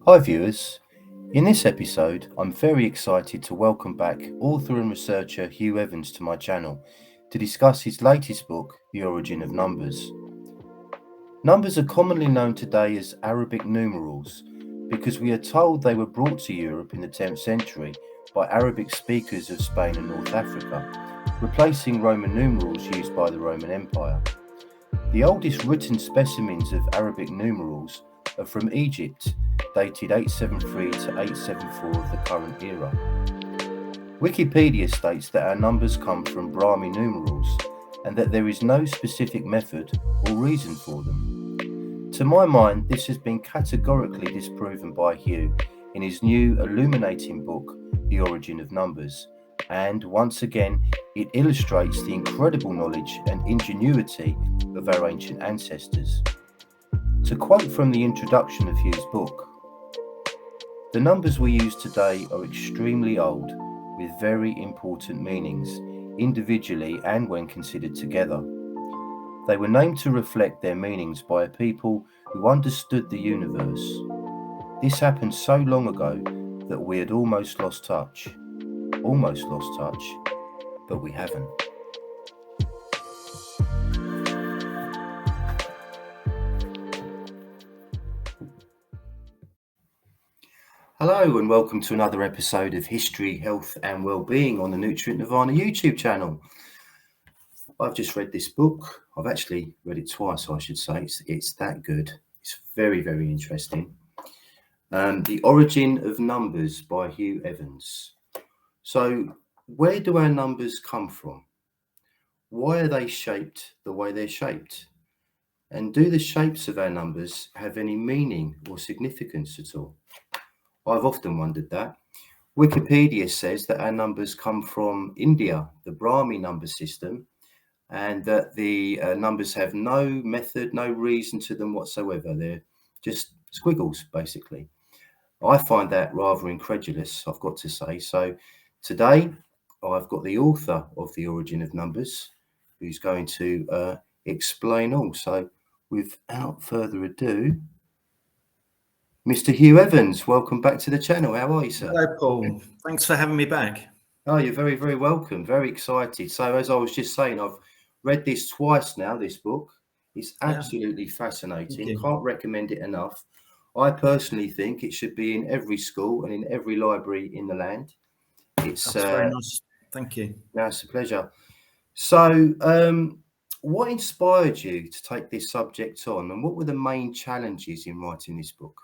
Hi viewers, in this episode I'm very excited to welcome back author and researcher Hugh Evans to my channel to discuss his latest book, The Origin of Numbers. Numbers are commonly known today as Arabic numerals because we are told they were brought to Europe in the 10th century by Arabic speakers of Spain and North Africa, replacing Roman numerals used by the Roman Empire. The oldest written specimens of Arabic numerals are from Egypt, dated 873 to 874 of the current era. Wikipedia states that our numbers come from Brahmi numerals and that there is no specific method or reason for them. To my mind, this has been categorically disproven by Hugh in his new illuminating book, The Origin of Numbers, and once again it illustrates the incredible knowledge and ingenuity of our ancient ancestors. To quote from the introduction of Hugh's book, "The numbers we use today are extremely old, with very important meanings, individually and when considered together. They were named to reflect their meanings by a people who understood the universe. This happened so long ago that we had almost lost touch, but we haven't." Hello and welcome to another episode of History, Health and Wellbeing on the Nutrient Nirvana YouTube channel. I've just read this book. I've actually read it twice, I should say. It's that good. It's very, very interesting. The Origin of Numbers by Hugh Evans. So where do our numbers come from? Why are they shaped the way they're shaped? And do the shapes of our numbers have any meaning or significance at all? I've often wondered that. Wikipedia says that our numbers come from India, the Brahmi number system, and that the numbers have no method, no reason to them whatsoever. They're just squiggles, basically. I find that rather incredulous, I've got to say. So today, I've got the author of The Origin of Numbers, who's going to explain all. So without further ado, Mr. Hugh Evans, welcome back to the channel. How are you, sir? Hello, Paul. Thanks for having me back. Oh, you're very, very welcome. Very excited. So as I was just saying, I've read this twice now, this book. It's absolutely fascinating. Can't recommend it enough. I personally think it should be in every school and in every library in the land. That's very nice. Thank you. No, it's a pleasure. So what inspired you to take this subject on, and what were the main challenges in writing this book?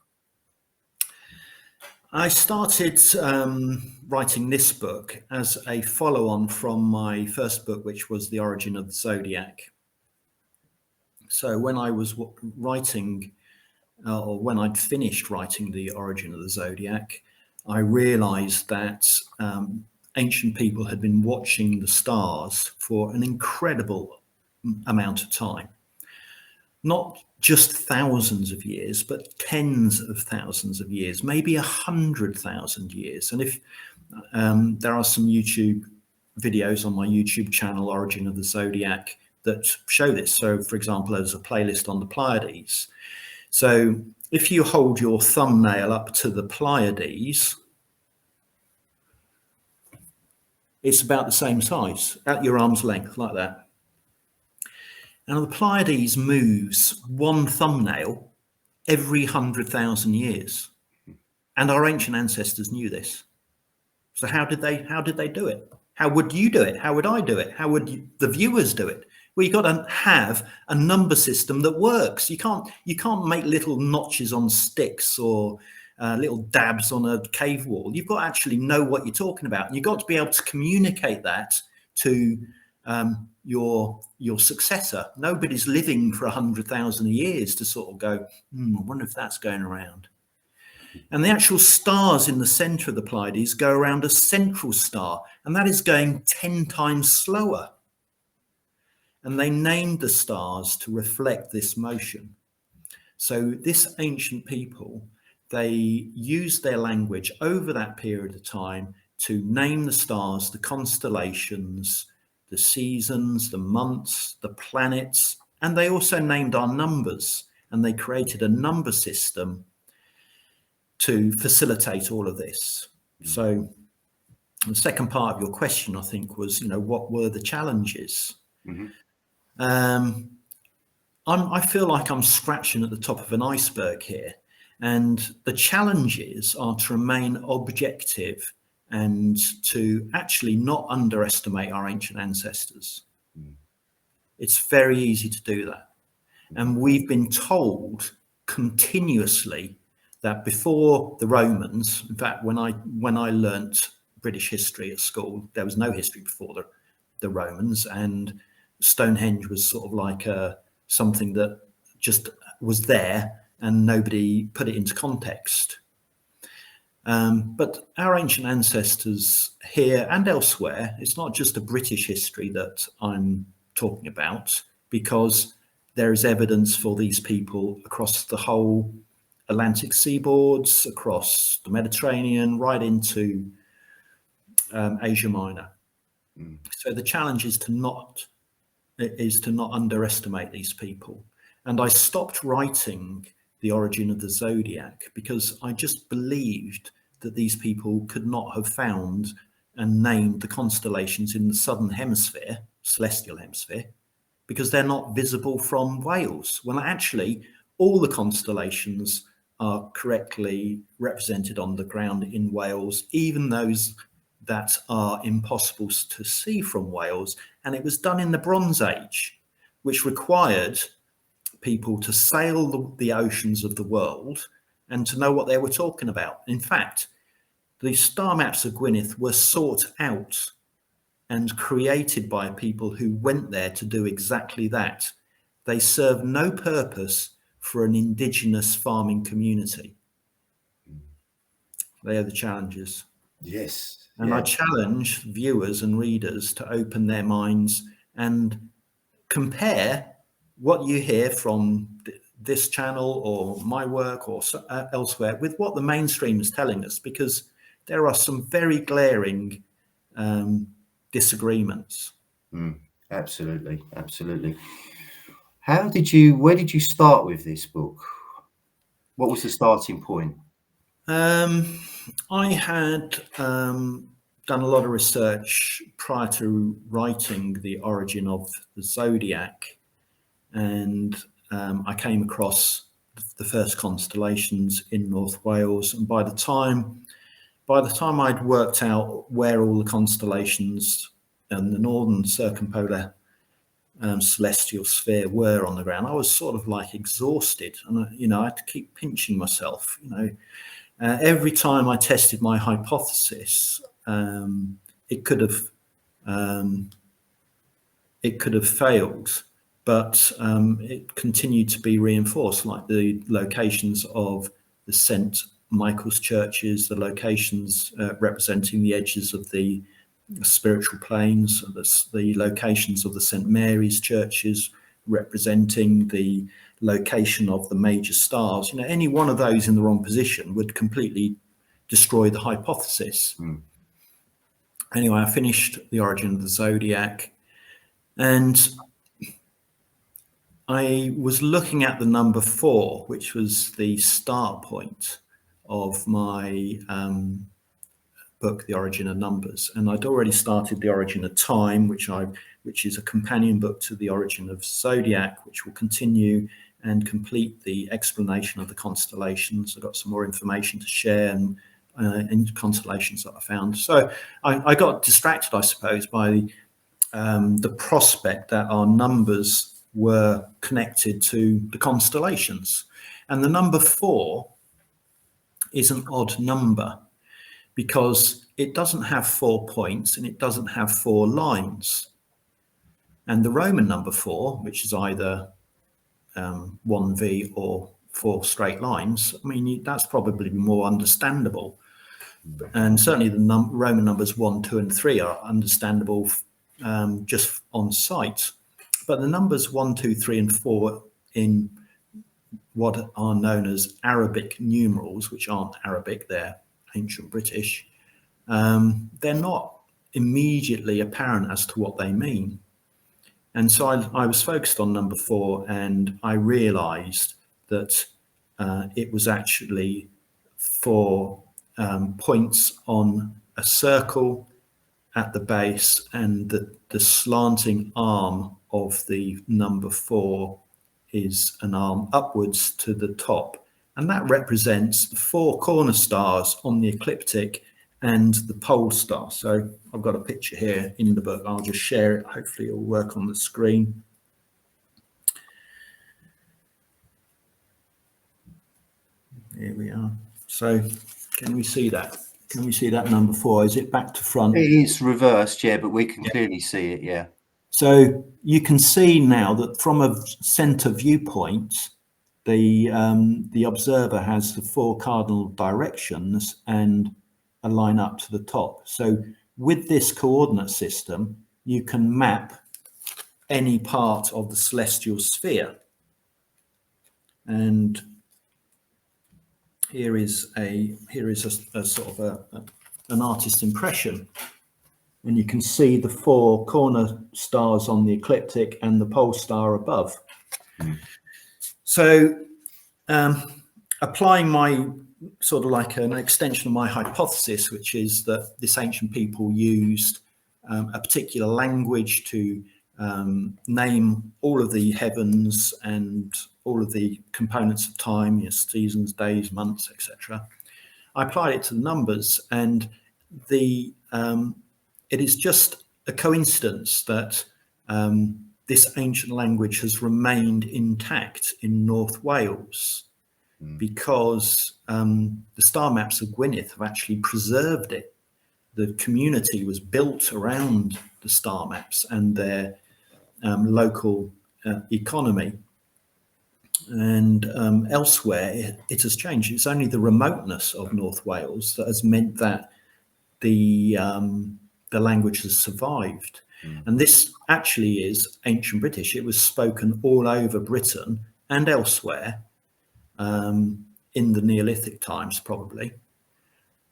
I started writing this book as a follow-on from my first book, which was The Origin of the Zodiac. So when I was writing, or when I'd finished writing The Origin of the Zodiac, I realized that ancient people had been watching the stars for an incredible amount of time. Not just thousands of years, but tens of thousands of years, maybe 100,000 years. And if there are some YouTube videos on my YouTube channel, Origin of the Zodiac, that show this. So, for example, there's a playlist on the Pleiades. So if you hold your thumbnail up to the Pleiades, it's about the same size, at your arm's length, like that. Now, the Pleiades moves one thumbnail every 100,000 years. And our ancient ancestors knew this. So how did they do it? How would you do it? How would I do it? How would the viewers do it? Well, you've got to have a number system that works. You can't make little notches on sticks or little dabs on a cave wall. You've got to actually know what you're talking about. And you've got to be able to communicate that to your successor. Nobody's living for 100,000 years to sort of go, I wonder if that's going around. And the actual stars in the center of the Pleiades go around a central star, and that is going 10 times slower. And they named the stars to reflect this motion. So this ancient people, they used their language over that period of time to name the stars, the constellations, the seasons, the months, the planets, and they also named our numbers, and they created a number system to facilitate all of this. So the second part of your question, I think, was, what were the challenges? I feel like I'm scratching at the top of an iceberg here, and the challenges are to remain objective and to actually not underestimate our ancient ancestors. It's very easy to do that. And we've been told continuously that before the Romans, in fact, when I learnt British history at school, there was no history before the Romans, and Stonehenge was sort of like something that just was there and nobody put it into context. But our ancient ancestors here and elsewhere, it's not just a British history that I'm talking about, because there is evidence for these people across the whole Atlantic seaboards, across the Mediterranean, right into Asia Minor. So the challenge is to not underestimate these people. And I stopped writing The Origin of the Zodiac because I just believed that these people could not have found and named the constellations in the southern hemisphere, celestial hemisphere, because they're not visible from Wales. Well, actually, all the constellations are correctly represented on the ground in Wales, even those that are impossible to see from Wales. And it was done in the Bronze Age, which required people to sail the oceans of the world and to know what they were talking about. In fact, the star maps of Gwynedd were sought out and created by people who went there to do exactly that. They served no purpose for an indigenous farming community. They are the challenges. Yes. And I challenge viewers and readers to open their minds and compare what you hear from this channel or my work or elsewhere with what the mainstream is telling us, because there are some very glaring disagreements. Absolutely. Where did you start with this book? What was the starting point? I had done a lot of research prior to writing The Origin of the Zodiac, and I came across the first constellations in North Wales. And by the time I'd worked out where all the constellations and the northern circumpolar celestial sphere were on the ground, I was sort of like exhausted, and I had to keep pinching myself. Every time I tested my hypothesis, it could have failed, but it continued to be reinforced, like the locations of the St. Michael's churches, the locations representing the edges of the spiritual planes, the locations of the St. Mary's churches representing the location of the major stars. Any one of those in the wrong position would completely destroy the hypothesis. Anyway, I finished The Origin of the Zodiac, and I was looking at the number 4, which was the start point of my book, The Origin of Numbers. And I'd already started The Origin of Time, which is a companion book to The Origin of Zodiac, which will continue and complete the explanation of the constellations. I've got some more information to share and constellations that I found. So I got distracted, I suppose, by the prospect that our numbers were connected to the constellations. And the number 4 is an odd number because it doesn't have 4 points and it doesn't have 4 lines. And the Roman number 4, which is either 1V or 4 straight lines, that's probably more understandable. And certainly the Roman numbers 1, 2, and 3 are understandable just on sight. But the numbers 1, 2, 3, and 4 in what are known as Arabic numerals, which aren't Arabic, they're ancient British, they're not immediately apparent as to what they mean. And so I was focused on number 4, and I realized that it was actually 4 points on a circle at the base, and the slanting arm of the number 4 is an arm upwards to the top. And that represents the 4 corner stars on the ecliptic and the pole star. So I've got a picture here in the book. I'll just share it. Hopefully it'll work on the screen. Here we are. So can we see that? Can we see that number 4? Is it back to front? It is reversed, yeah, but we can clearly see it, yeah. So you can see now that from a center viewpoint, the observer has the 4 cardinal directions and a line up to the top. So with this coordinate system, you can map any part of the celestial sphere. And here is a sort of an artist's impression. And you can see the 4 corner stars on the ecliptic and the pole star above. So applying my sort of like an extension of my hypothesis, which is that this ancient people used a particular language to name all of the heavens and all of the components of time, you know, seasons, days, months, etc. I applied it to the numbers, and it is just a coincidence that this ancient language has remained intact in North Wales, because the star maps of Gwynedd have actually preserved it. The community was built around the star maps and their local economy. And elsewhere, it has changed. It's only the remoteness of North Wales that has meant that the language has survived. And this actually is ancient British. It was spoken all over Britain and elsewhere in the Neolithic times, probably.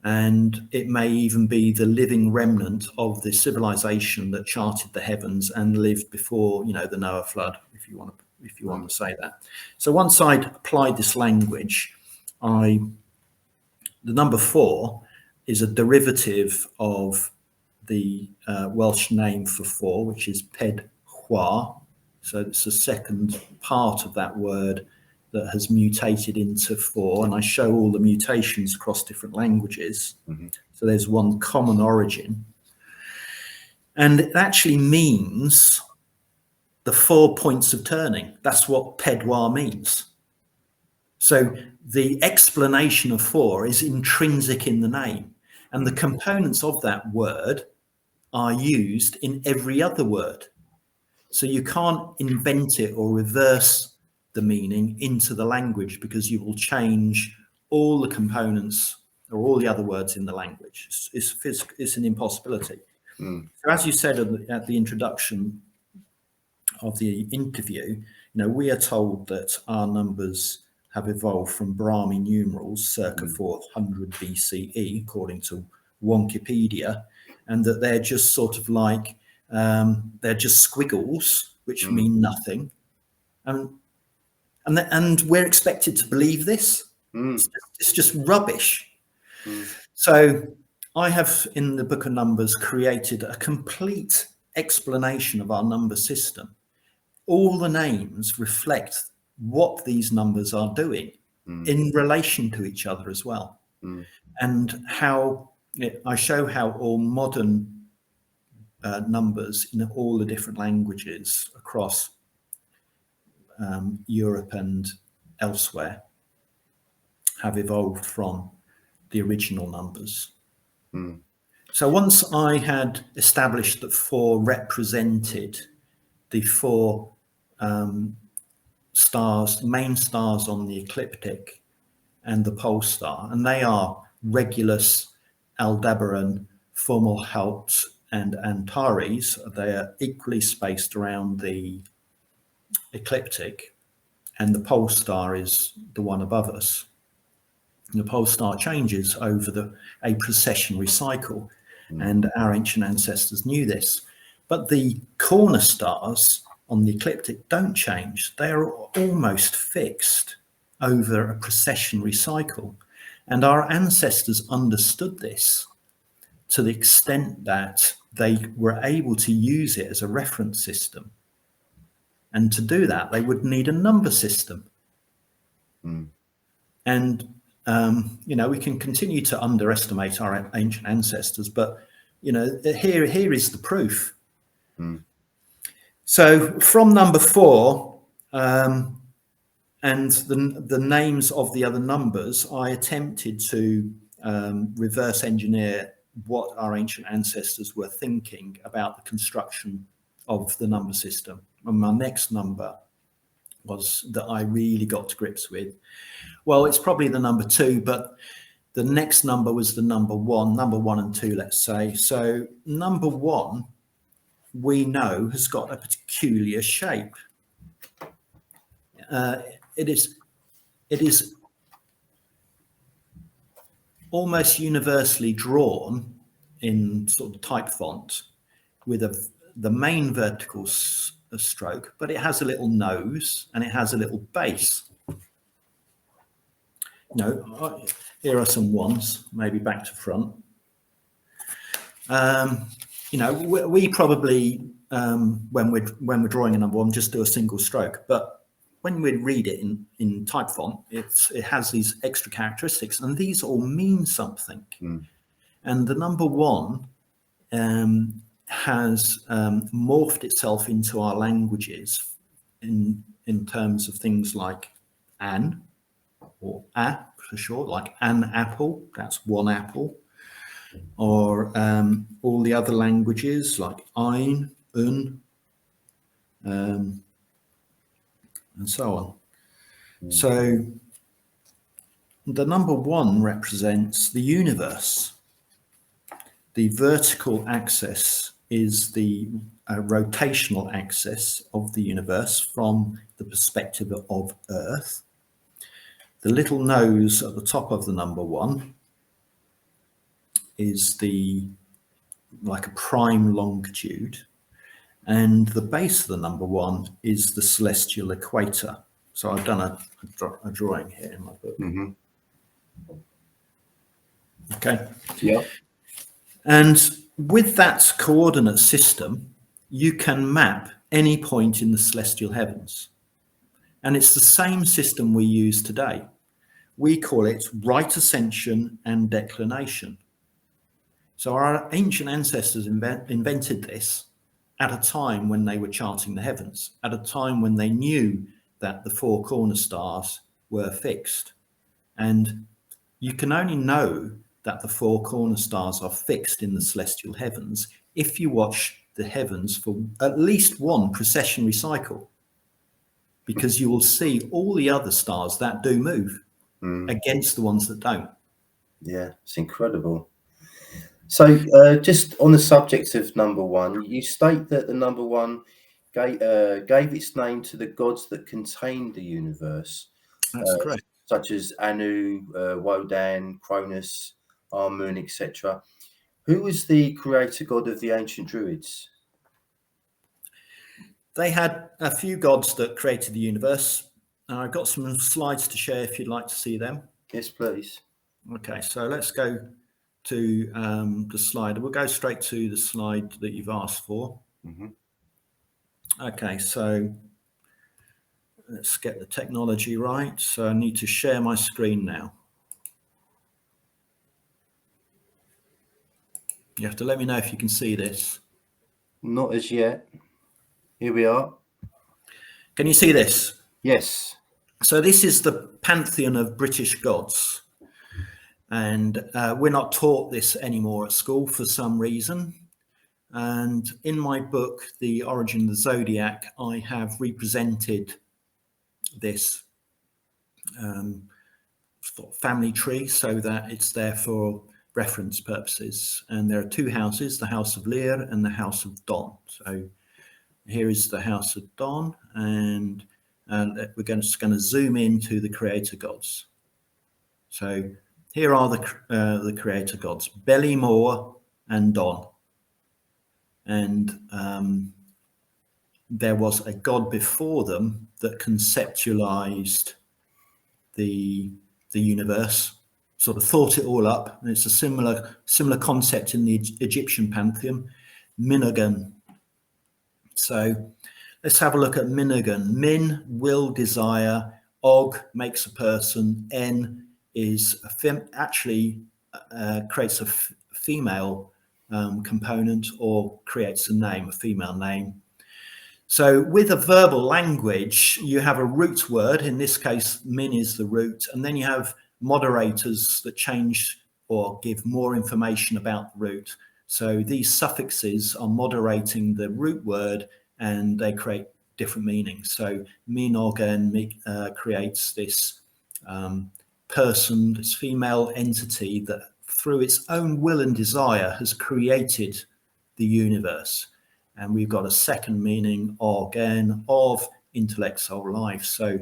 And it may even be the living remnant of the civilization that charted the heavens and lived before, you know, the Noah flood, if you want to say that. So once I'd applied this language, the number 4 is a derivative of the Welsh name for 4, which is ped hwa. So it's the second part of that word that has mutated into 4, and I show all the mutations across different languages. So there's one common origin, and it actually means the 4 points of turning. That's what pedwa means. So the explanation of 4 is intrinsic in the name, and the components of that word are used in every other word. So you can't invent it or reverse the meaning into the language, because you will change all the components or all the other words in the language. It's an impossibility. So as you said at the introduction of the interview, you know, we are told that our numbers have evolved from Brahmi numerals circa 400 BCE, according to Wikipedia, and that they're just sort of like, they're just squiggles, which mean nothing. And we're expected to believe this. It's just rubbish. So I have, in the Book of Numbers, created a complete explanation of our number system. All the names reflect what these numbers are doing in relation to each other as well. And how I show how all modern numbers in all the different languages across Europe and elsewhere have evolved from the original numbers. So once I had established that 4 represented the 4 stars, main stars on the ecliptic and the pole star, and they are Regulus, Aldebaran, Fomalhaut, and Antares. They are equally spaced around the ecliptic, and the pole star is the one above us. And the pole star changes over a precessionary cycle, and our ancient ancestors knew this. But the corner stars on the ecliptic don't change. They are almost fixed over a precessionary cycle. And our ancestors understood this to the extent that they were able to use it as a reference system. And to do that, they would need a number system. And, we can continue to underestimate our ancient ancestors, but, here is the proof. So from number 4, and the names of the other numbers, I attempted to reverse engineer what our ancient ancestors were thinking about the construction of the number system. And my next number was that I really got to grips with. Well, it's probably the number 2, but the next number was the number 1 and 2, let's say. So number 1, we know, has got a peculiar shape. It is almost universally drawn in sort of type font with the main vertical stroke, but it has a little nose and it has a little base. Here are some 1s, maybe back to front. We probably, when we're drawing a number 1, just do a single stroke, but when we read it in type font, it has these extra characteristics, and these all mean something. And the number 1 has morphed itself into our languages in terms of things like an, or a for short, like an apple, that's 1 apple, or all the other languages like ein, un, and so on. So the number 1 represents the universe. The vertical axis is the rotational axis of the universe from the perspective of Earth. The little nose at the top of the number 1 is like a prime longitude. And the base of the number 1 is the celestial equator. So I've done a drawing here in my book. Okay. Yeah. And with that coordinate system, you can map any point in the celestial heavens. And it's the same system we use today. We call it right ascension and declination. So our ancient ancestors invented this at a time when they were charting the heavens, at a time when they knew that the 4 corner stars were fixed. And you can only know that the 4 corner stars are fixed in the celestial heavens if you watch the heavens for at least 1 precessionary cycle, because you will see all the other stars that do move against the ones that don't. Yeah, it's incredible. So just on the subject of number 1, you state that the number 1 gave its name to the gods that contained the universe. That's correct. Such as Anu, Wodan, Cronus, Amun, etc. Who was the creator god of the ancient Druids? They had a few gods that created the universe. I've got some slides to share if you'd like to see them. Yes, please. Okay, so let's go to the slide. We'll go straight to the slide that you've asked for. Okay, so let's get the technology right. So I need to share my screen now. You have to let me know if you can see this. Not as yet. Here we are. Can you see this? Yes. So this is the pantheon of British gods. And we're not taught this anymore at school for some reason. And in my book, The Origin of the Zodiac, I have represented this family tree so that it's there for reference purposes. And there are 2 houses, the House of Lear and the House of Don. So here is the House of Don, and we're just going to zoom into the creator gods. So here are the creator gods, Bellymore and Don. And there was a god before them that conceptualized the universe. sort of thought it all up. And it's a similar concept in the Egyptian pantheon, Minogan. So let's have a look at Minogan. Min, will, desire. Og makes a person. En is creates a female component, or creates a name, a female name. So with a verbal language, you have a root word. In this case, min is the root, and then you have moderators that change or give more information about the root. So these suffixes are moderating the root word, and they create different meanings. So minogen creates this person, this female entity that through its own will and desire has created the universe. And we've got a second meaning, organ, of intellect, soul, life. So,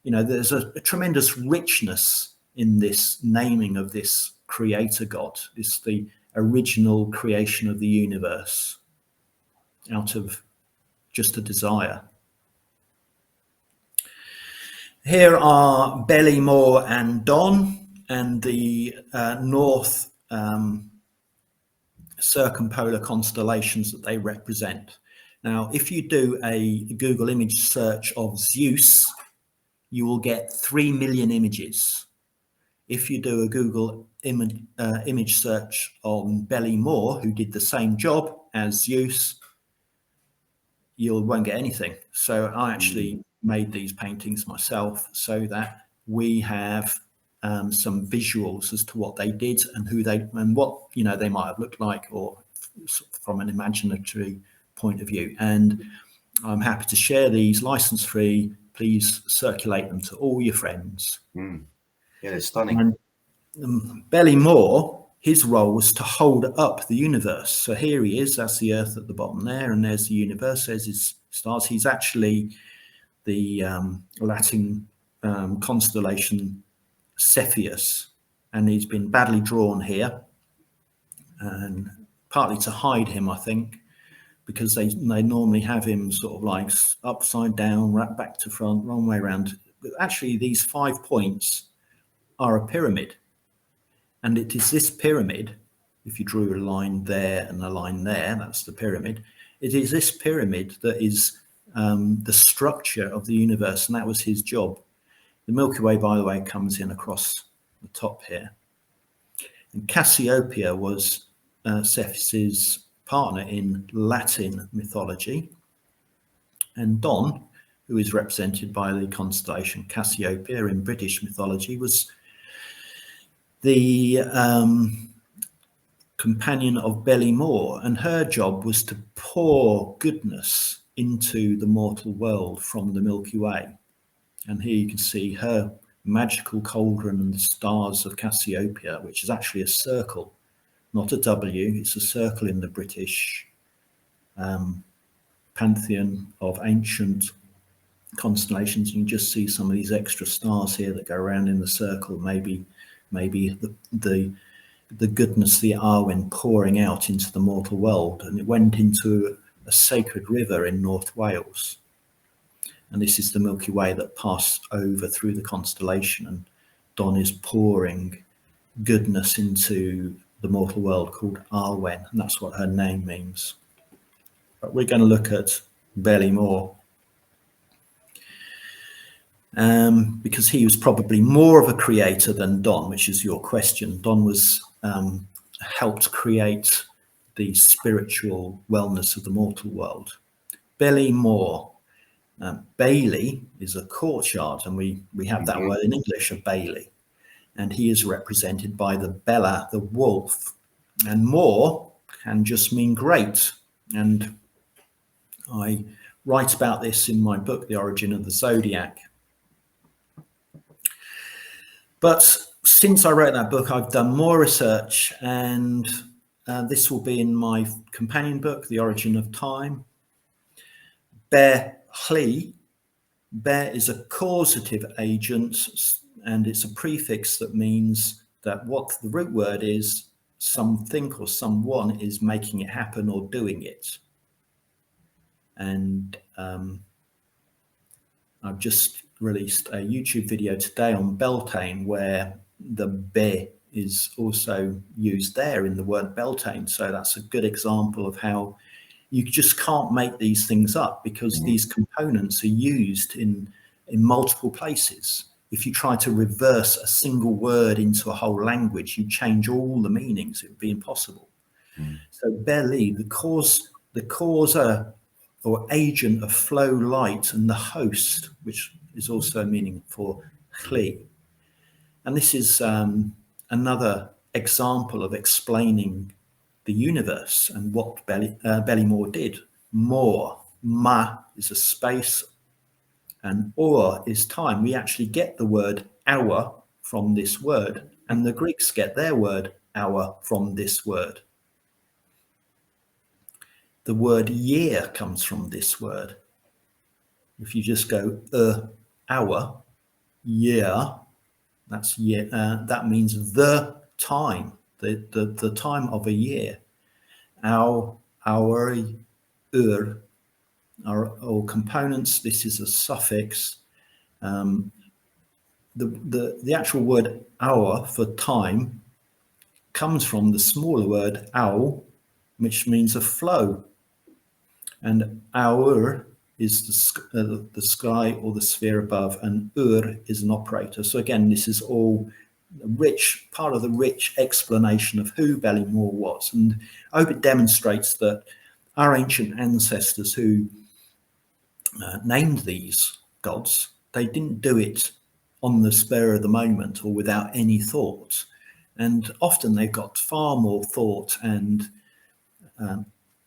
there's a tremendous richness in this naming of this creator God, the original creation of the universe out of just a desire. Here are Beli, Mor, and Don, and the north circumpolar constellations that they represent. Now, if you do a Google image search of Zeus, you will get 3 million images. If you do a Google image search on Beli, Mor, who did the same job as Zeus, you won't get anything. So I actually made these paintings myself so that we have some visuals as to what they did and who they and what they might have looked like, or from an imaginatory point of view. And I'm happy to share these license free. Please circulate them to all your friends. Yeah, they're stunning. And Beli, Mor, his role was to hold up the universe. So here he is, that's the Earth at the bottom there, and there's the universe, there's his stars. He's actually the Latin constellation Cepheus, and he's been badly drawn here, and partly to hide him, I think, because they normally have him sort of like upside down, right back to front, wrong way around. But actually, these 5 points are a pyramid, and it is this pyramid. If you drew a line there and a line there, that's the pyramid. It is this pyramid that is the structure of the universe, and that was his job. The Milky Way, by the way, comes in across the top here. And Cassiopeia was Cepheus's partner in Latin mythology. And Don, who is represented by the constellation Cassiopeia in British mythology, was the companion of Beli, Mor, and her job was to pour goodness into the mortal world from the Milky Way. And here you can see her magical cauldron and the stars of Cassiopeia, which is actually a circle, not a W. It's a circle in the British pantheon of ancient constellations. You can just see some of these extra stars here that go around in the circle. Maybe the goodness, the Arwen pouring out into the mortal world, and it went into a sacred river in North Wales. And this is the Milky Way that passed over through the constellation, and Don is pouring goodness into the mortal world called Arwen, and that's what her name means. But we're going to look at Beli, Mor, because he was probably more of a creator than Don, which is your question. Don was helped create the spiritual wellness of the mortal world. Beli, Mor. Bailey is a courtyard, and we have that word in English, a bailey, and he is represented by the Bella, the wolf. And Mor can just mean great, and I write about this in my book, The Origin of the Zodiac. But since I wrote that book, I've done more research, and this will be in my companion book, The Origin of Time. Hli. Bear is a causative agent, and it's a prefix that means that what the root word is, something or someone is making it happen or doing it. And I've just released a YouTube video today on Beltane, where the be is also used there in the word Beltane. So that's a good example of how you just can't make these things up, because these components are used in multiple places. If you try to reverse a single word into a whole language, you change all the meanings. It would be impossible. So Beli, the causer or agent of flow light, and the host, which is also meaning for chli. And this is another example of explaining the universe and what Bellymore did. More, ma is a space, and or is time. We actually get the word hour from this word, and the Greeks get their word hour from this word. The word year comes from this word. If you just go hour, year, that's year. That means the time, the time of a year. Our, are all components. This is a suffix. The actual word hour for time comes from the smaller word au, which means a flow. And our is the sky or the sphere above, and is an operator. So again, this is all rich, part of the rich explanation of who Bellymore was. And I hope it demonstrates that our ancient ancestors who named these gods, they didn't do it on the spur of the moment or without any thought. And often they've got far more thought and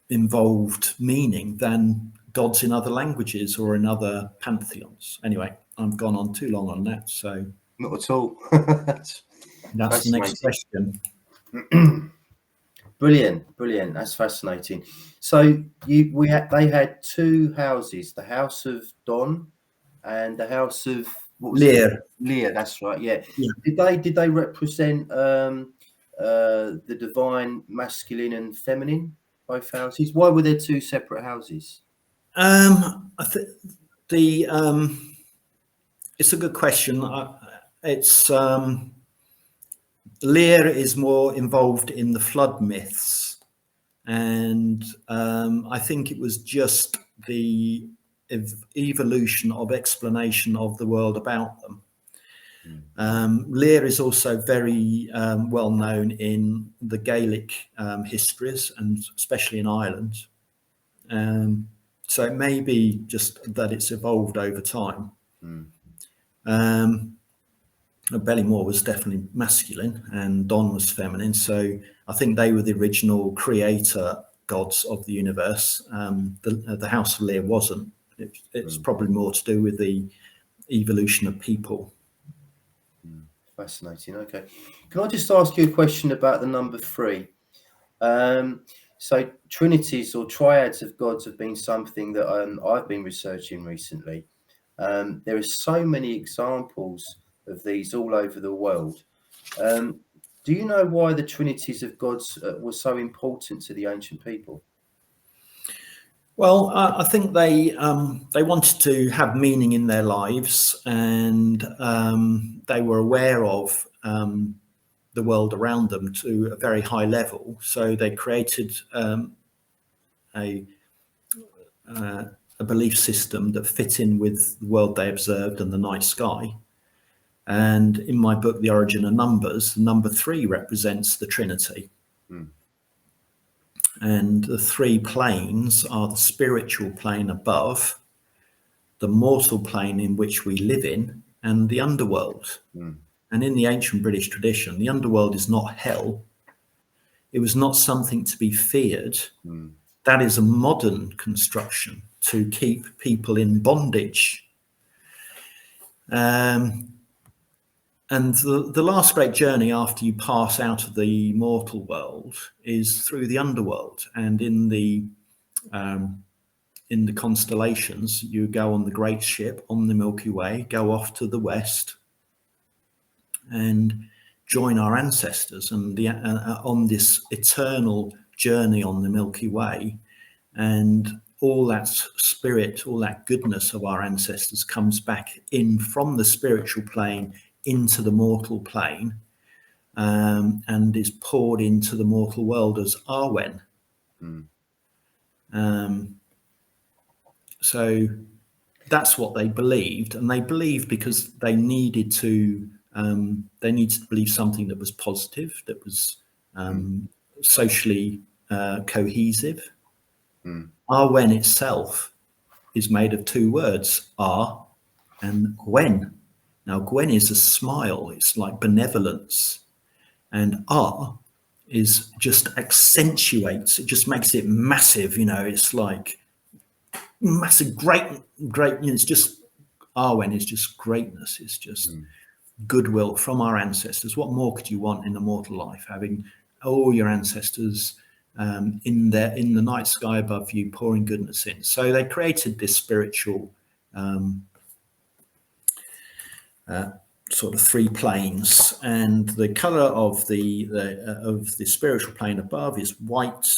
involved meaning than gods in other languages or in other pantheons. Anyway, I've gone on too long on that, so Not at all. that's the next question. Brilliant. That's fascinating. So they had two houses, the House of Don and the House of Lear. Lear, that's right. Yeah. Yeah. Did they represent the divine masculine and feminine, both houses? Why were there two separate houses? I think it's a good question. It's Lear is more involved in the flood myths, and I think it was just the evolution of explanation of the world about them. Lear is also very well known in the Gaelic histories, and especially in Ireland. So it may be just that it's evolved over time. Bellymore was definitely masculine and Don was feminine. So I think they were the original creator gods of the universe. The House of Lear wasn't. It's probably more to do with the evolution of people. Fascinating. Okay. Can I just ask you a question about the number 3? So trinities or triads of gods have been something that I've been researching recently. There are so many examples of these all over the world. Do you know why the trinities of gods were so important to the ancient people? Well, I think they wanted to have meaning in their lives, and they were aware of the world around them to a very high level. So they created a belief system that fit in with the world they observed and the night sky. And in my book, The Origin of Numbers, number 3 represents the Trinity. And the 3 planes are the spiritual plane above, the mortal plane in which we live in, and the underworld. And in the ancient British tradition, the underworld is not hell. It was not something to be feared. That is a modern construction to keep people in bondage. And the last great journey after you pass out of the mortal world is through the underworld. And in the constellations, you go on the great ship on the Milky Way, go off to the west, and join our ancestors and on this eternal journey on the Milky Way. And all that spirit, all that goodness of our ancestors comes back in from the spiritual plane into the mortal plane. and is poured into the mortal world as Arwen. So that's what they believed, and they believed because they needed to believe something that was positive, that was socially cohesive. Arwen itself is made of two words, Ar and Gwen. Now, Gwen is a smile, it's like benevolence, and Ar is just accentuates, it just makes it massive, it's like massive, great, it's just, Arwen is just greatness, it's just goodwill from our ancestors. What more could you want in the mortal life? Having all your ancestors in the night sky above you, pouring goodness in. So they created this spiritual sort of three planes, and the color of the spiritual plane above is white,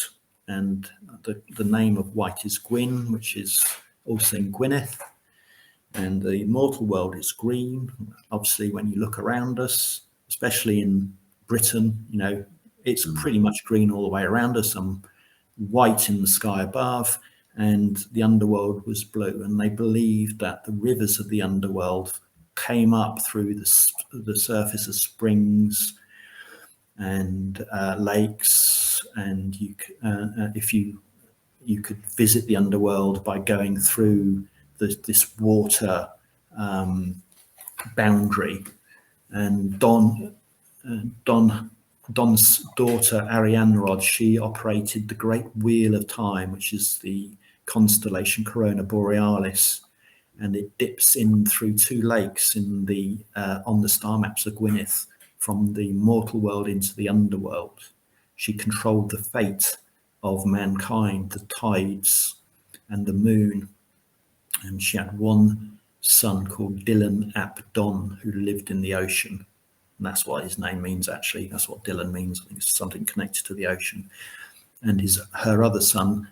and the name of white is Gwyn, which is also in Gwyneth. And the mortal world is green. Obviously, when you look around us, especially in Britain, it's pretty much green all the way around us, and white in the sky above, and the underworld was blue. And they believed that the rivers of the underworld came up through the surface of springs and lakes, and if you could visit the underworld by going through this water boundary. And Don's daughter Arianrod, she operated the Great Wheel of Time, which is the constellation Corona Borealis, and it dips in through two lakes in on the star maps of Gwyneth, from the mortal world into the underworld. She controlled the fate of mankind, the tides and the moon. And she had one son called Dylan ap Don, who lived in the ocean. And that's what his name means, actually. That's what Dylan means. I think it's something connected to the ocean. And her other son,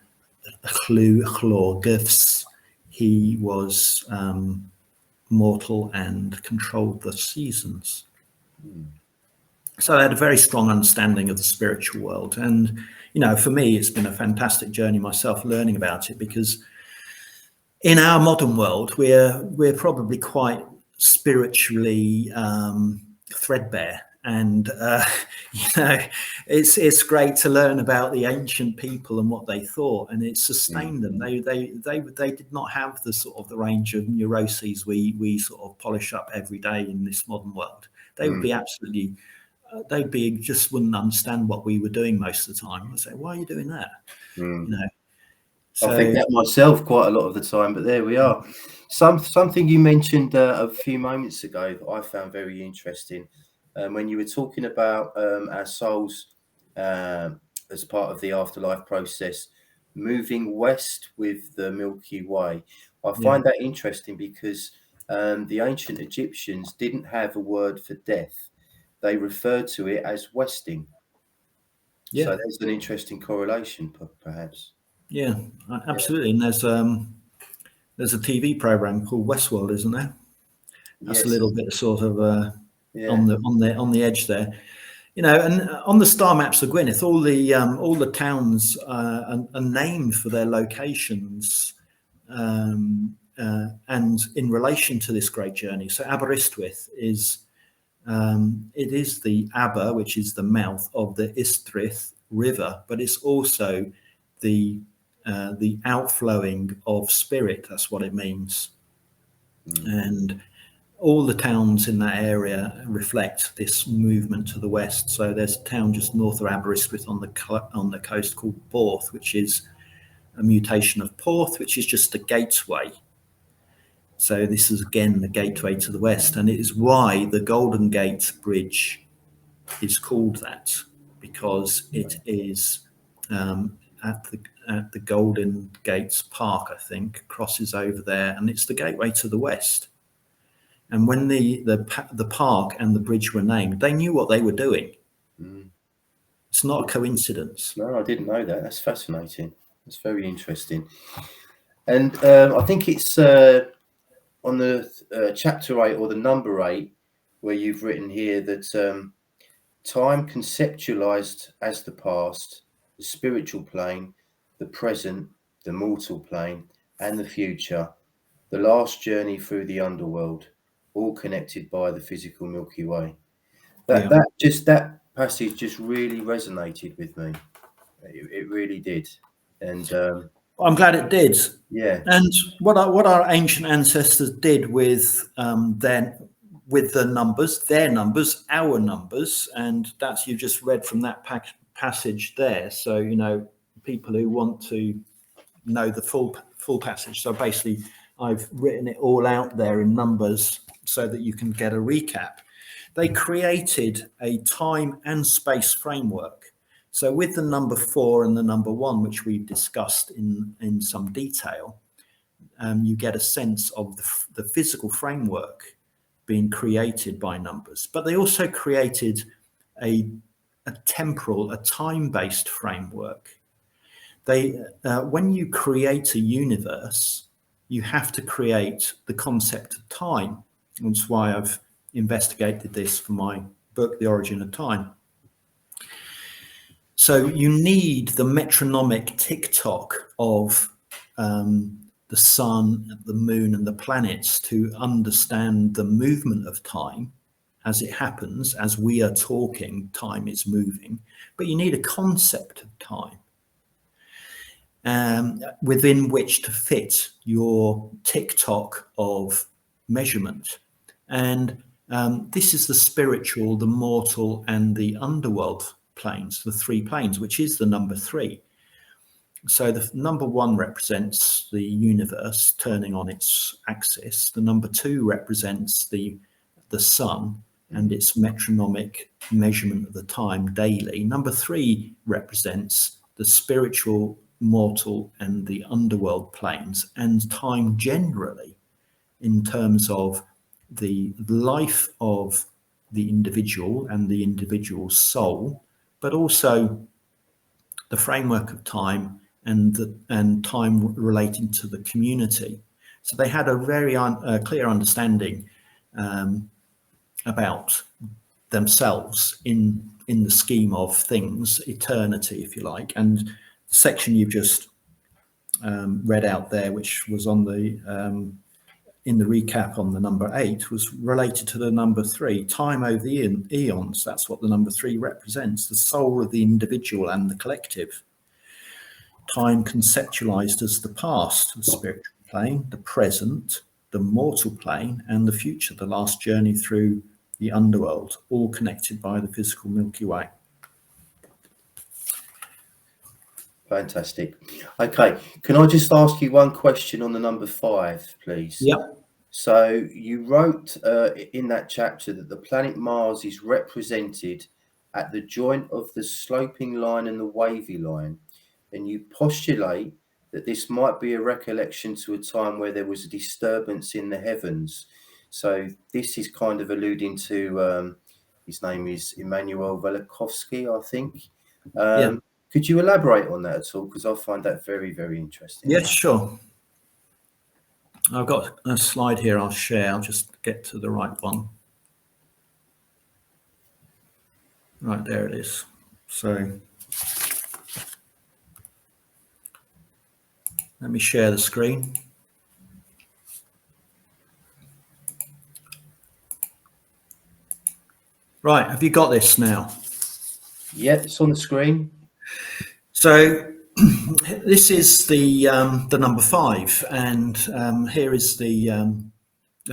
Hlor Gifs, he was mortal and controlled the seasons. So I had a very strong understanding of the spiritual world. And, for me, it's been a fantastic journey myself learning about it, because in our modern world, we're probably quite spiritually threadbare, and it's great to learn about the ancient people and what they thought, and it sustained them. They did not have the sort of the range of neuroses we sort of polish up every day in this modern world. They would be absolutely, just wouldn't understand what we were doing most of the time. I'd say, why are you doing that? So, I think that myself quite a lot of the time, but there we are. Something you mentioned a few moments ago that I found very interesting, when you were talking about our souls as part of the afterlife process moving west with the Milky Way. I find that interesting because the ancient Egyptians didn't have a word for death. They referred to it as westing. So there's an interesting correlation, perhaps. Yeah, absolutely. And there's a TV program called Westworld, isn't there? That's a little bit sort of on the edge there, And on the star maps of Gwyneth, all the towns are named for their locations, and in relation to this great journey. So Aberystwyth is it is the Aber, which is the mouth of the Istryth River, but it's also the outflowing of spirit. That's what it means. And all the towns in that area reflect this movement to the west. So there's a town just north of Aberystwyth on the coast called Borth, which is a mutation of Porth, which is just a gateway. So this is again the gateway to the west, and it is why the Golden Gate Bridge is called that, because it is at the Golden Gates Park, I think, crosses over there, and it's the gateway to the west. And when the park and the bridge were named, they knew what they were doing. It's not a coincidence. No, I didn't know that. That's fascinating. That's very interesting. And I think it's on the chapter 8 or the number 8, where you've written here that time conceptualized as the past, the spiritual plane, the present, the mortal plane, and the future, the last journey through the underworld, all connected by the physical Milky Way. Yeah. That passage just really resonated with me. It really did. And I'm glad it did. yeah, And what our ancient ancestors did with with the numbers, their numbers, our numbers, and that's, you just read from that passage there. So, you know, people who want to know the full passage. So basically, I've written it all out there in numbers so that you can get a recap. They created a time and space framework. So with the number 4 and the number 1, which we've discussed in some detail, you get a sense of the physical framework being created by numbers. But they also created a temporal, a time-based framework. When you create a universe, you have to create the concept of time. That's why I've investigated this for my book, The Origin of Time. So you need the metronomic tick-tock of the sun, the moon, and the planets to understand the movement of time as it happens. As we are talking, time is moving, but you need a concept of time within which to fit your tick-tock of measurement. And this is the spiritual, the mortal, and the underworld planes, the 3 planes, which is the number 3. So the number 1 represents the universe turning on its axis. The number 2 represents the sun and its metronomic measurement of the time daily. Number 3 represents the spiritual, mortal, and the underworld planes, and time generally in terms of the life of the individual and the individual's soul, but also the framework of time and time relating to the community. So they had a very clear understanding about themselves in the scheme of things, eternity, if you like. And the section you've just read out there, which was on the in the recap on the number 8, was related to the number 3, time over the eons. That's what the number 3 represents, the soul of the individual and the collective. Time conceptualized as the past, the spiritual plane, the present, the mortal plane, and the future, the last journey through the underworld, all connected by the physical Milky Way. fantastic. Okay, can I just ask you one question on the number 5, please? Yep. So you wrote in that chapter that the planet Mars is represented at the joint of the sloping line and the wavy line, and you postulate that this might be a recollection to a time where there was a disturbance in the heavens. So this is kind of alluding to his name is Immanuel Velikovsky, I think. Yeah. Could you elaborate on that at all? Because I find that very, very interesting. Yes, sure. I've got a slide here I'll share. I'll just get to the right one. Right, there it is. So let me share the screen. Right, have you got this now? Yeah, it's on the screen. So this is the number 5, and here is the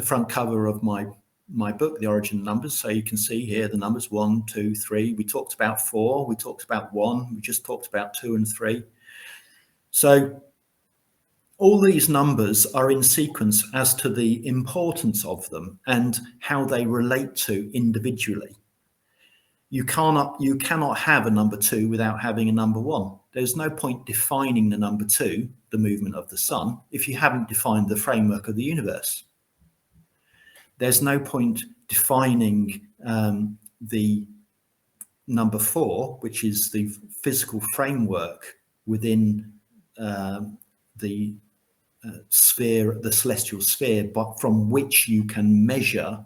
front cover of my book, The Origin of Numbers. So you can see here the numbers 1, 2, 3. We talked about 4. We talked about 1. We just talked about 2 and 3. So all these numbers are in sequence as to the importance of them and how they relate to individually. You cannot have a number 2 without having a number 1. There's no point defining the number 2, the movement of the sun, if you haven't defined the framework of the universe. There's no point defining the number 4, which is the physical framework within the sphere, the celestial sphere, but from which you can measure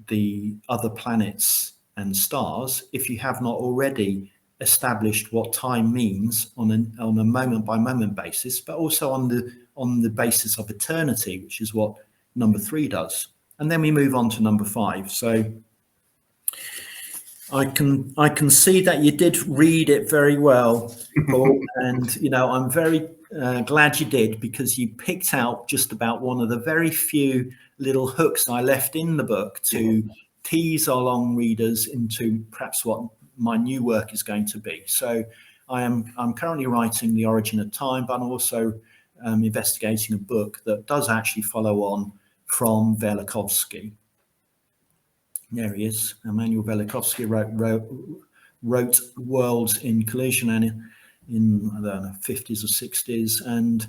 the other planets and stars if you have not already established what time means on a moment by moment basis, but also on the basis of eternity, which is what number 3 does. And then we move on to number 5. So I can see that you did read it very well, Paul, and I'm very glad you did, because you picked out just about one of the very few little hooks I left in the book to tease our long readers into perhaps what my new work is going to be. So I'm currently writing The Origin of Time, but I'm also investigating a book that does actually follow on from Velikovsky. There he is. Emanuel Velikovsky wrote Worlds in Collision and in I don't know, 50s or 60s, and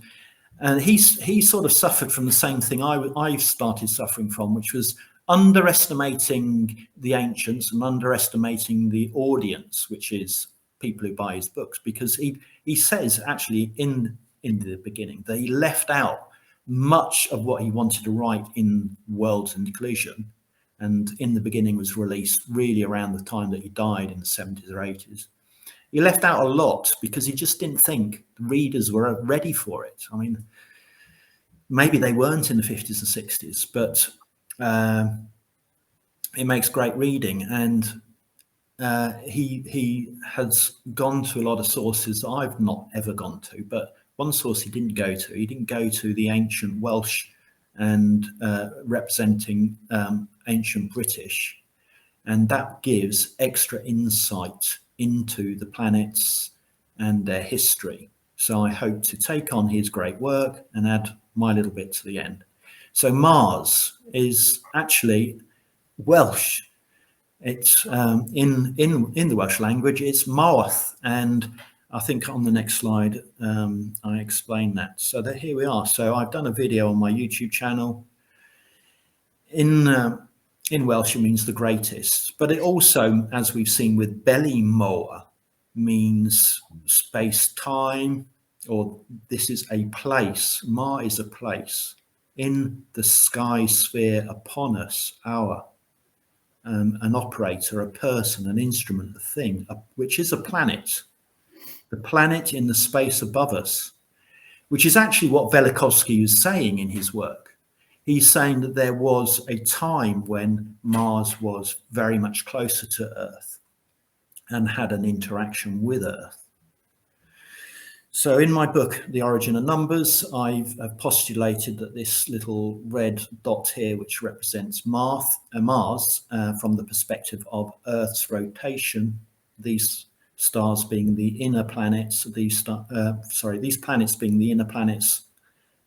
he sort of suffered from the same thing I started suffering from, which was underestimating the ancients and underestimating the audience, which is people who buy his books, because he says actually in the beginning that he left out much of what he wanted to write in Worlds in Collision. And in the beginning was released really around the time that he died in the 70s or 80s. He left out a lot because he just didn't think the readers were ready for it. I mean, maybe they weren't in the 50s and 60s, but it makes great reading. And he has gone to a lot of sources that I've not ever gone to, but one source he didn't go to the ancient Welsh and representing ancient British, and that gives extra insight into the planets and their history. So I hope to take on his great work and add my little bit to the end. So Mars is actually Welsh. It's in the Welsh language, it's Mawrth, and I think on the next slide I explain that. So that here we are. So I've done a video on my YouTube channel. In Welsh, it means the greatest, but it also, as we've seen with Beli Moa, means space-time, or this is a place. Ma is a place in the sky sphere upon us, an operator, a person, an instrument, a thing, which is a planet. The planet in the space above us, which is actually what Velikovsky is saying in his work. He's saying that there was a time when Mars was very much closer to Earth and had an interaction with Earth. So in my book, The Origin of Numbers, I've postulated that this little red dot here, which represents Mars from the perspective of Earth's rotation, these stars being the inner planets, these planets being the inner planets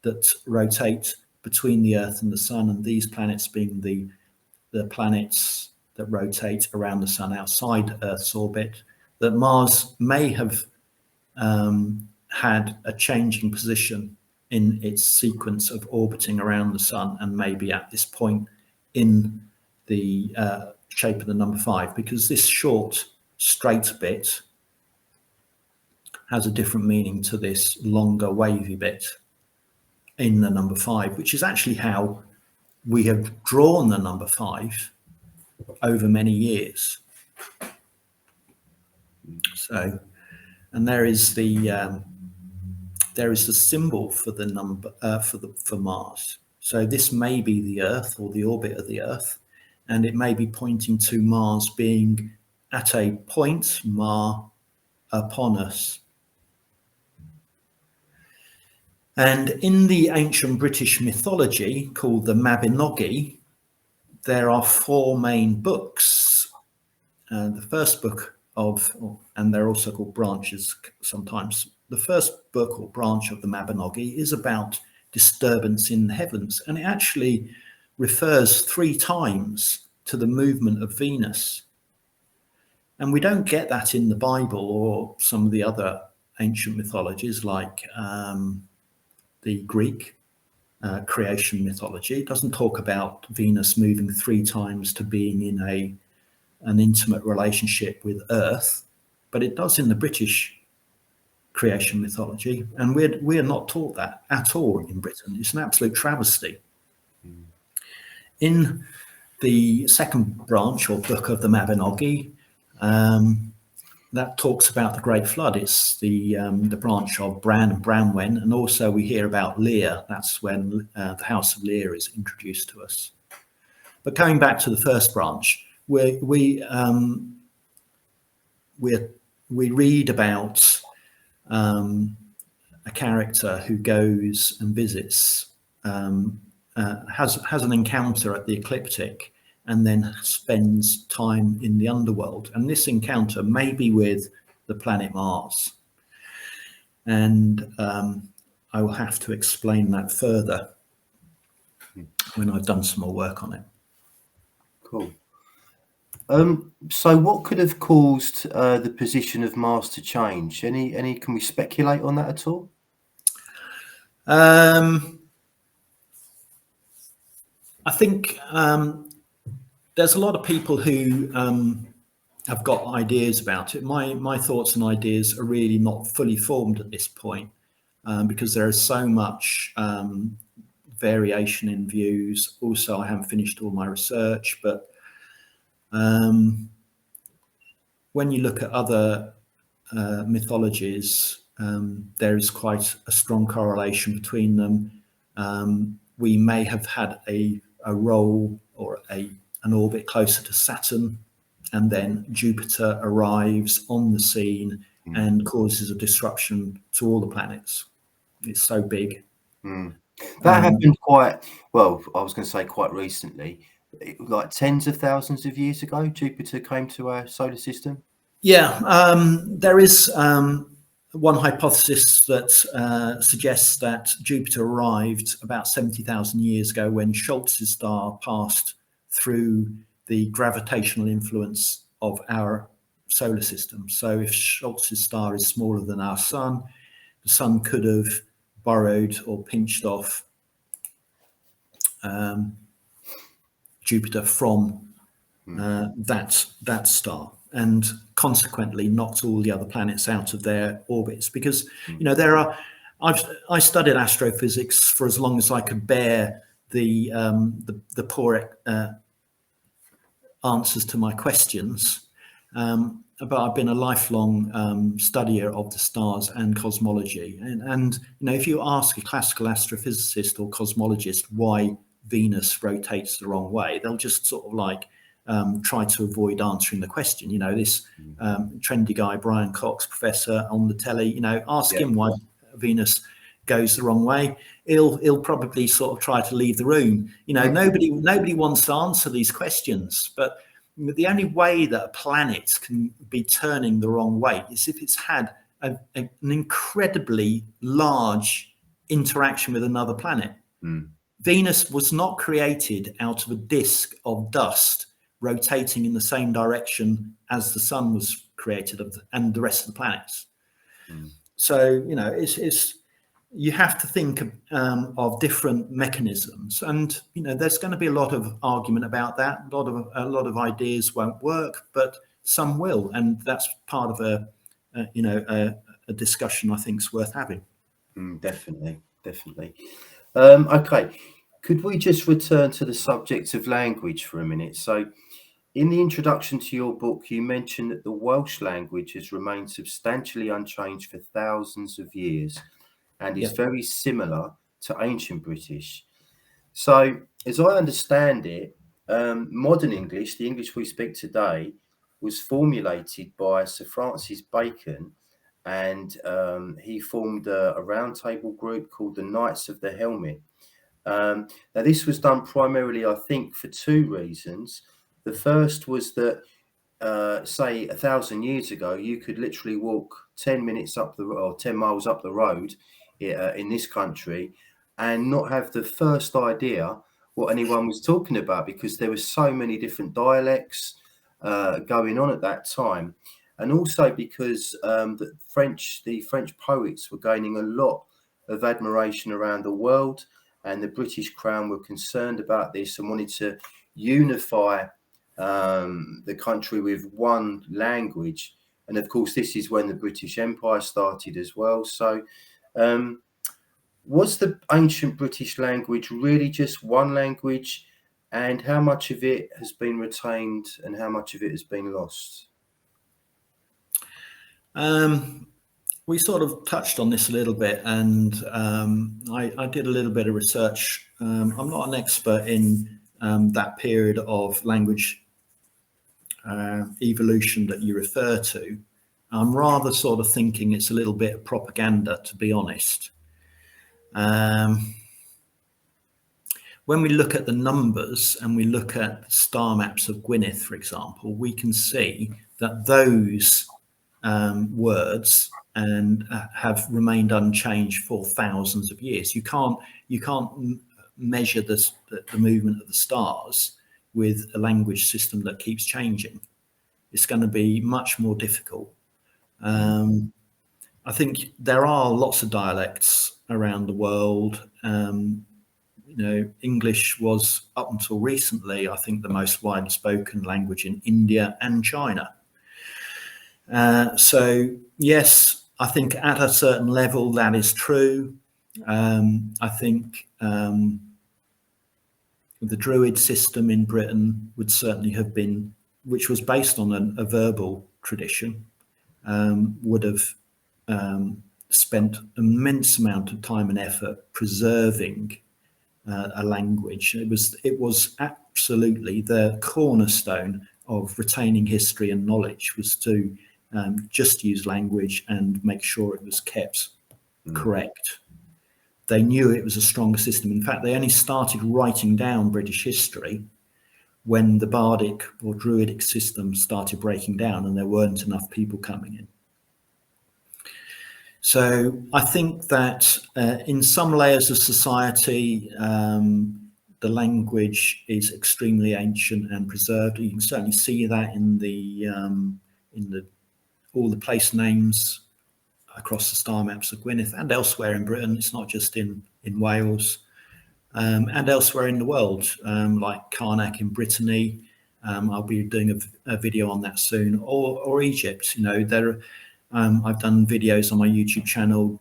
that rotate between the Earth and the Sun, and these planets being the planets that rotate around the Sun outside Earth's orbit, that Mars may have had a changing position in its sequence of orbiting around the Sun, and maybe at this point in the shape of the number 5, because this short straight bit has a different meaning to this longer wavy bit in the number 5, which is actually how we have drawn the number 5 over many years. So, and there is the symbol for the number for Mars. So this may be the Earth or the orbit of the Earth, and it may be pointing to Mars being at a point, Mar, upon us. And in the ancient British mythology called the Mabinogi, there are 4 main books. The first book and they're also called branches sometimes. The first book or branch of the Mabinogi is about disturbance in the heavens, and it actually refers 3 times to the movement of Venus. And we don't get that in the Bible or some of the other ancient mythologies like the Greek creation mythology. It doesn't talk about Venus moving 3 times to being in an intimate relationship with Earth, but it does in the British creation mythology, and we're not taught that at all in Britain. It's an absolute travesty. In the second branch or book of the Mabinogi, that talks about the Great Flood. It's the branch of Bran and Branwen, and also we hear about Lear. That's when the House of Lear is introduced to us. But going back to the first branch, we read about a character who goes and visits, has an encounter at the ecliptic, and then spends time in the underworld. And this encounter may be with the planet Mars. And I will have to explain that further when I've done some more work on it. Cool. So what could have caused the position of Mars to change? Can we speculate on that at all? I think there's a lot of people who have got ideas about it. My thoughts and ideas are really not fully formed at this point, because there is so much variation in views. Also, I haven't finished all my research, but when you look at other mythologies, there is quite a strong correlation between them. We may have had a role or an orbit closer to Saturn, and then Jupiter arrives on the scene and causes a disruption to all the planets. It's so big. That happened quite well. I was going to say quite recently, like tens of thousands of years ago. Jupiter came to our solar system. Yeah, there is one hypothesis that suggests that Jupiter arrived about 70,000 years ago when Schultz's star passed through the gravitational influence of our solar system. So if Schultz's star is smaller than our sun, the sun could have borrowed or pinched off Jupiter from that star, and consequently knocked all the other planets out of their orbits. Because I studied astrophysics for as long as I could bear the poor answers to my questions, but I've been a lifelong studier of the stars and cosmology. And if you ask a classical astrophysicist or cosmologist why Venus rotates the wrong way, they'll just sort of like try to avoid answering the question. This trendy guy, Brian Cox, professor on the telly, ask him why Venus goes the wrong way. He'll probably sort of try to leave the room. Nobody wants to answer these questions, but the only way that a planet can be turning the wrong way is if it's had an incredibly large interaction with another planet. Venus was not created out of a disk of dust rotating in the same direction as the sun was created and the rest of the planets. So, it's you have to think of different mechanisms, and there's going to be a lot of argument about that. A lot of ideas won't work, but some will, and that's part of a discussion I think is worth having. Definitely. Okay, could we just return to the subject of language for a minute? So, in the introduction to your book, you mentioned that the Welsh language has remained substantially unchanged for thousands of years and is very similar to ancient British. So, as I understand it, modern English, the English we speak today, was formulated by Sir Francis Bacon, and he formed a roundtable group called the Knights of the Helmet. Now, this was done primarily, I think, for two reasons. The first was that, say, 1,000 years ago, you could literally walk 10 minutes up or 10 miles up the road in this country and not have the first idea what anyone was talking about, because there were so many different dialects going on at that time. And also because the French poets were gaining a lot of admiration around the world, and the British Crown were concerned about this and wanted to unify the country with one language. And of course, this is when the British Empire started as well. So was the ancient British language really just one language and how much of it has been retained and how much of it has been lost? We sort of touched on this a little bit, and I did a little bit of research. I'm not an expert in that period of language evolution that you refer to. I'm rather sort of thinking it's a little bit of propaganda, to be honest. When we look at the numbers and we look at star maps of Gwynedd, for example, we can see that those words and have remained unchanged for thousands of years. You can't measure the movement of the stars with a language system that keeps changing. It's going to be much more difficult. I think there are lots of dialects around the world. English was, up until recently, I think, the most widely spoken language in India and China. So yes, I think at a certain level that is true. I think the Druid system in Britain would certainly have been, which was based on a verbal tradition, would have spent immense amount of time and effort preserving a language. It was absolutely the cornerstone of retaining history and knowledge, was to just use language and make sure it was kept correct. They knew it was a stronger system. In fact, they only started writing down British history when the bardic or druidic system started breaking down and there weren't enough people coming in. So I think that in some layers of society, the language is extremely ancient and preserved. You can certainly see that in all the place names across the star maps of Gwynedd and elsewhere in Britain. It's not just in Wales, and elsewhere in the world, like Karnak in Brittany. I'll be doing a video on that soon, or Egypt. I've done videos on my YouTube channel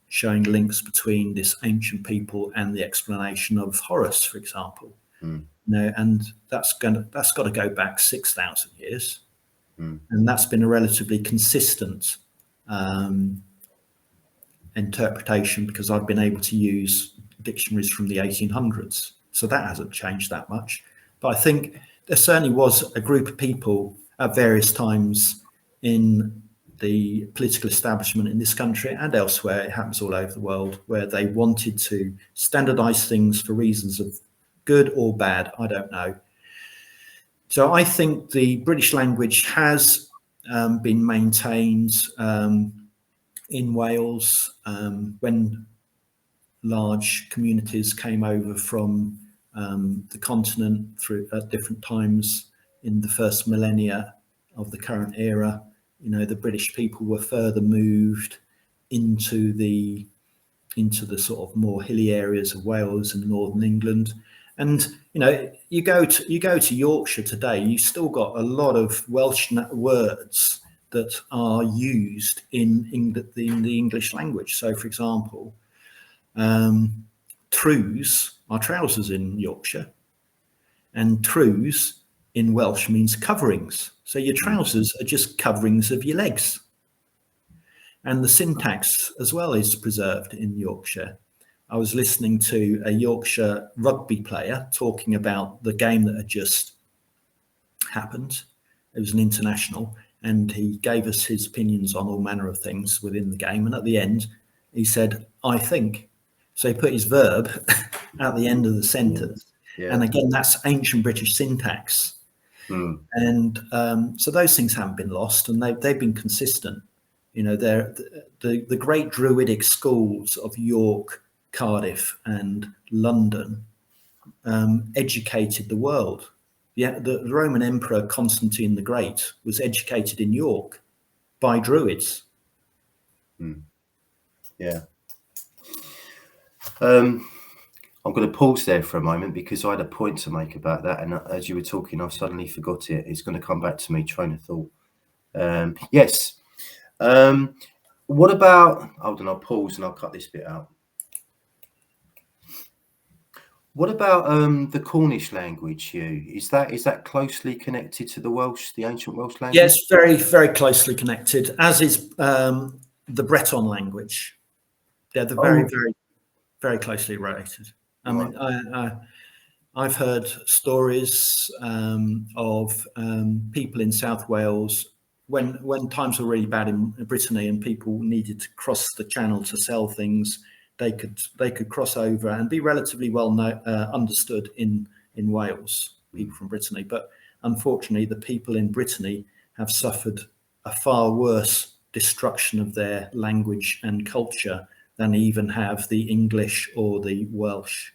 showing links between this ancient people and the explanation of Horus, for example. And that's got to go back 6,000 years, and that's been a relatively consistent interpretation, because I've been able to use dictionaries from the 1800s, so that hasn't changed that much. But I think there certainly was a group of people at various times in the political establishment in this country and elsewhere, it happens all over the world, where they wanted to standardize things for reasons of good or bad, I don't know. So I think the British language has been maintained in Wales when large communities came over from the continent through at different times in the first millennia of the current era. The British people were further moved into the sort of more hilly areas of Wales and northern England. And you go to Yorkshire today, you've still got a lot of Welsh words that are used in the English language. So, for example, trews are trousers in Yorkshire, and trews in Welsh means coverings. So your trousers are just coverings of your legs. And the syntax as well is preserved in Yorkshire. I was listening to a Yorkshire rugby player talking about the game that had just happened. It was an international, and he gave us his opinions on all manner of things within the game. And at the end, he said, "I think." So he put his verb at the end of the sentence. Yeah. And again, that's ancient British syntax. And so those things haven't been lost, and they've been consistent. They're the great Druidic schools of York, Cardiff, and London educated the world. Yeah, the Roman Emperor Constantine the Great was educated in York by Druids. Yeah. I'm going to pause there for a moment because I had a point to make about that, and as you were talking, I suddenly forgot it. It's going to come back to me, train of thought. Yes. What about? Hold on, I'll pause and I'll cut this bit out. What about the Cornish language, Hugh? Is that closely connected to the Welsh, the ancient Welsh language? Yes, very, very closely connected, as is the Breton language. They're very, Oh, very, very closely related. I right. mean, I've heard stories of people in South Wales when times were really bad in Brittany and people needed to cross the channel to sell things. They could cross over and be relatively well understood in Wales, people from Brittany. But unfortunately, the people in Brittany have suffered a far worse destruction of their language and culture than even have the English or the Welsh.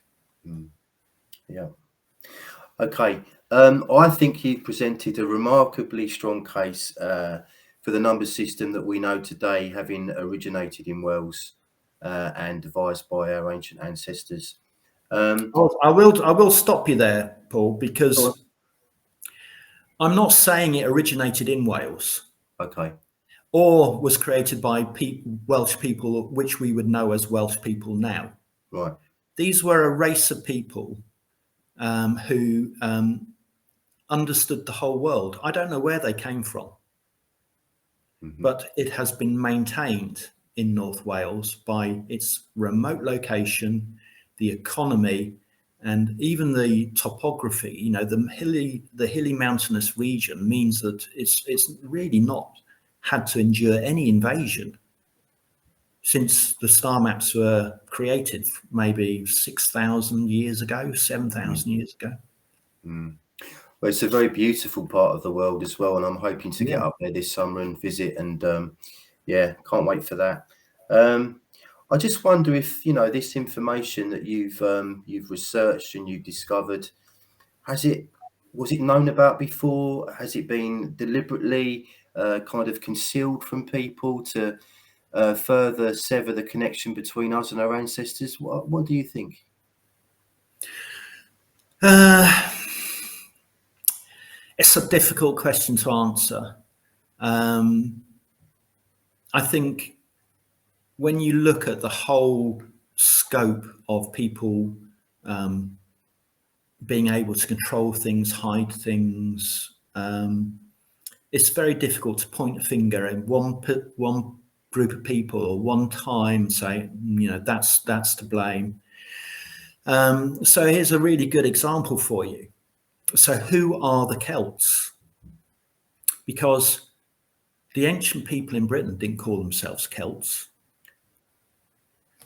Yeah. Okay. I think you presented a remarkably strong case for the number system that we know today, having originated in Wales and devised by our ancient ancestors. I will stop you there, Paul, Go because I'm not saying it originated in Wales Okay. or was created by Welsh people, which we would know as Welsh people now. Right. These were a race of people who understood the whole world. I don't know where they came from, but it has been maintained in North Wales by its remote location, the economy, and even the topography. You know, the hilly mountainous region means that it's really not had to endure any invasion since the star maps were created, maybe 6,000 years ago, 7,000 years ago. Well, it's a very beautiful part of the world as well, and I'm hoping to get Yeah. up there this summer and visit. And yeah, can't wait for that. Um, I just wonder if this information that you've researched and you've discovered, was it known about before? Has it been deliberately kind of concealed from people to further sever the connection between us and our ancestors? What do you think? It's a difficult question to answer. I think when you look at the whole scope of people being able to control things, hide things, it's very difficult to point a finger at one group of people or one time and say, that's to blame. So here's a really good example for you. So who are the Celts? Because the ancient people in Britain didn't call themselves Celts.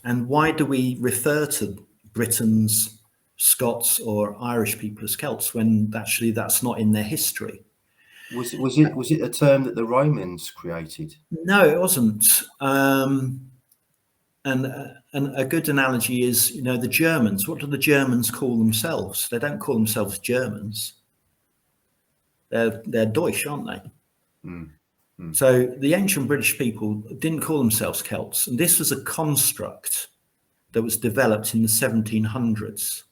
And why do we refer to Britons, Scots, or Irish people as Celts when actually that's not in their history? Was it a term that the Romans created? No, it wasn't. And a good analogy is, the Germans. What do the Germans call themselves? They don't call themselves Germans. They're Deutsch, aren't they? So the ancient British people didn't call themselves Celts, and this was a construct that was developed in the 1700s.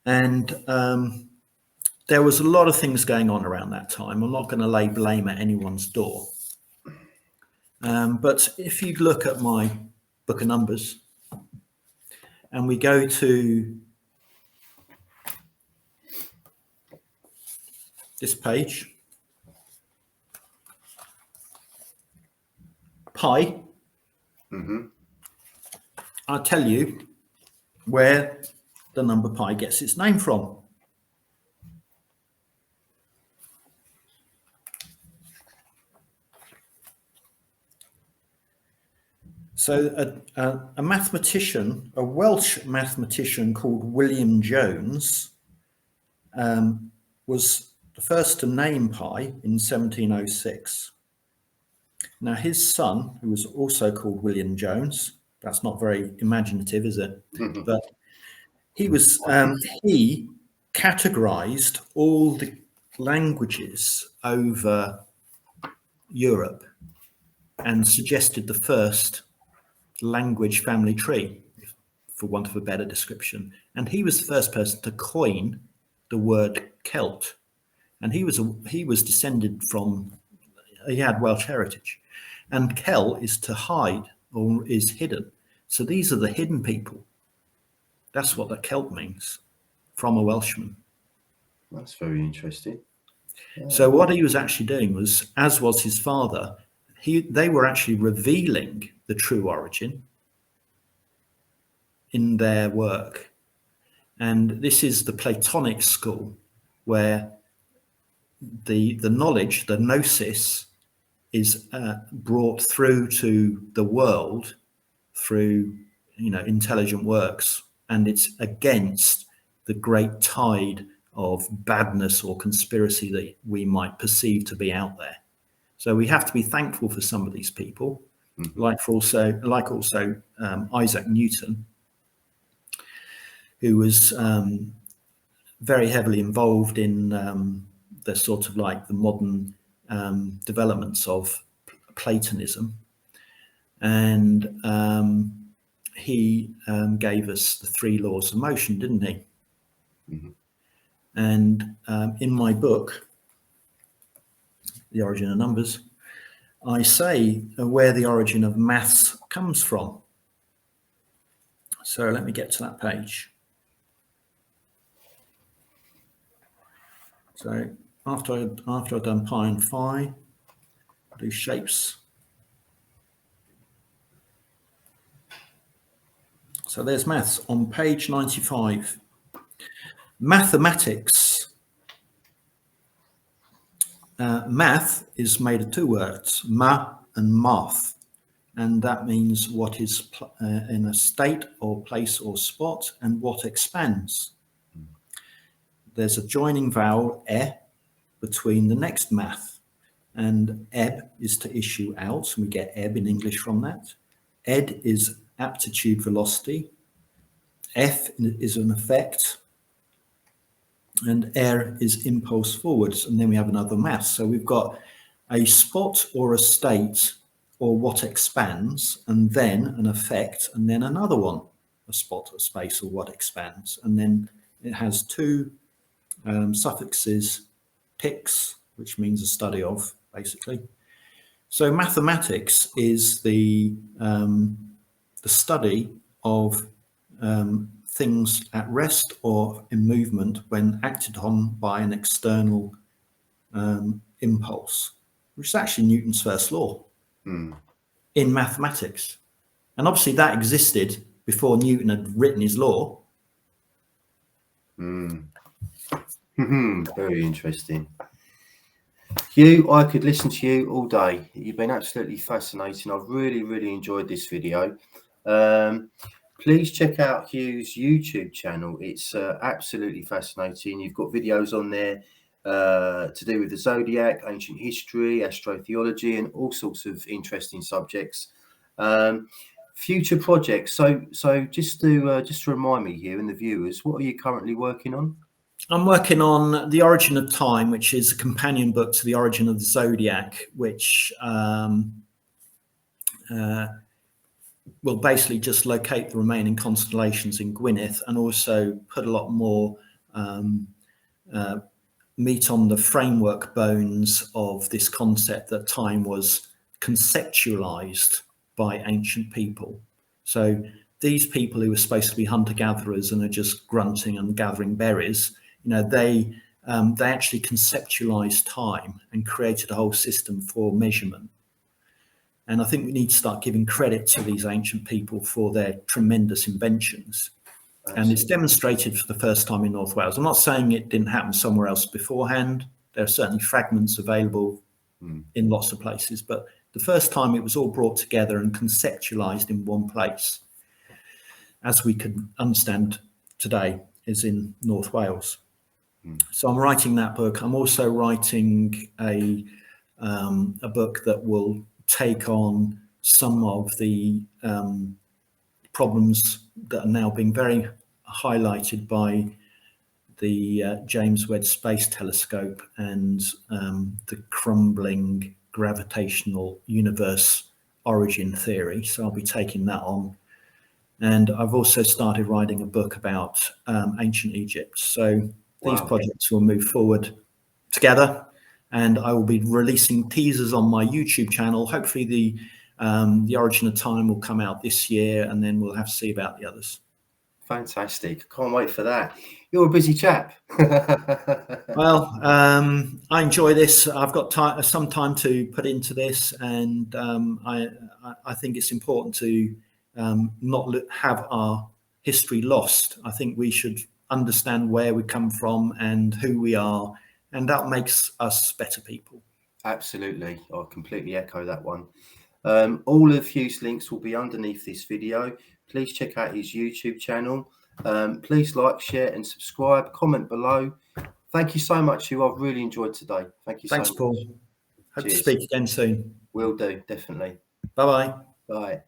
And there was a lot of things going on around that time. I'm not going to lay blame at anyone's door. But if you look at my book of Numbers and we go to this page, pi, I'll tell you where the number pi gets its name from. So a mathematician, a Welsh mathematician called William Jones, was the first to name pi in 1706. Now his son, who was also called William Jones, that's not very imaginative, is it? But he categorized all the languages over Europe and suggested the first language family tree, for want of a better description. And he was the first person to coin the word Celt. And he was descended from, he had Welsh heritage. And Kel is to hide or is hidden. So these are the hidden people. That's what that Celt means, from a Welshman. That's very interesting. Yeah. So what he was actually doing was, as was his father, they were actually revealing the true origin in their work. And this is the Platonic school, where the knowledge, the gnosis, is brought through to the world through, intelligent works, and it's against the great tide of badness or conspiracy that we might perceive to be out there. So we have to be thankful for some of these people, like Isaac Newton, who was very heavily involved in the sort of like the modern developments of Platonism, and he gave us the 3 laws of motion, didn't he? And in my book, The Origin of Numbers, I say where the origin of maths comes from. So let me get to that page. So after I've done pi and phi, I do shapes. So there's maths on page 95. Mathematics. Math is made of 2 words, ma and math, and that means what is in a state or place or spot, and what expands. There's a joining vowel, e, between the next math, and ebb is to issue out, and we get ebb in English from that. Ed is aptitude velocity. F is an effect, and R is impulse forwards, and then we have another math. So we've got a spot or a state or what expands, and then an effect, and then another one, a spot, a space, or what expands. And then it has 2 suffixes, pix, which means a study of, basically. So mathematics is the study of things at rest or in movement when acted on by an external impulse, which is actually Newton's first law in mathematics. And obviously that existed before Newton had written his law. Very interesting. Hugh, I could listen to you all day. You've been absolutely fascinating. I've really enjoyed this video. Please check out Hugh's YouTube channel. It's absolutely fascinating. You've got videos on there to do with the zodiac, ancient history, astrotheology, and all sorts of interesting subjects. Future projects. So just to remind me, Hugh, and the viewers, what are you currently working on? I'm working on The Origin of Time, which is a companion book to The Origin of the Zodiac, which will basically just locate the remaining constellations in Gwyneth, and also put a lot more meat on the framework bones of this concept that time was conceptualized by ancient people. So these people who were supposed to be hunter-gatherers and are just grunting and gathering berries, they actually conceptualized time and created a whole system for measurement. And I think we need to start giving credit to these ancient people for their tremendous inventions. Absolutely. And it's demonstrated for the first time in North Wales. I'm not saying it didn't happen somewhere else beforehand. There are certainly fragments available in lots of places, but the first time it was all brought together and conceptualized in one place, as we can understand today, is in North Wales. So I'm writing that book. I'm also writing a book that will take on some of the problems that are now being very highlighted by the James Webb Space Telescope and the crumbling gravitational universe origin theory. So I'll be taking that on. And I've also started writing a book about ancient Egypt. So these projects will move forward together, and I will be releasing teasers on my YouTube channel. Hopefully the Origin of Time will come out this year, and then we'll have to see about the others. Fantastic. Can't wait for that. You're a busy chap. Well, I enjoy this. I've got some time to put into this, and I think it's important to not have our history lost. I think we should understand where we come from and who we are, and that makes us better people. Absolutely. I completely echo that one. All of Hugh's links will be underneath this video. Please check out his YouTube channel. Please like, share and subscribe. Comment below. Thank you so much, Hugh. I've really enjoyed today. Thank you Thanks, so much. Paul. Hope Cheers. to speak again soon. Will do, definitely. Bye-bye. Bye.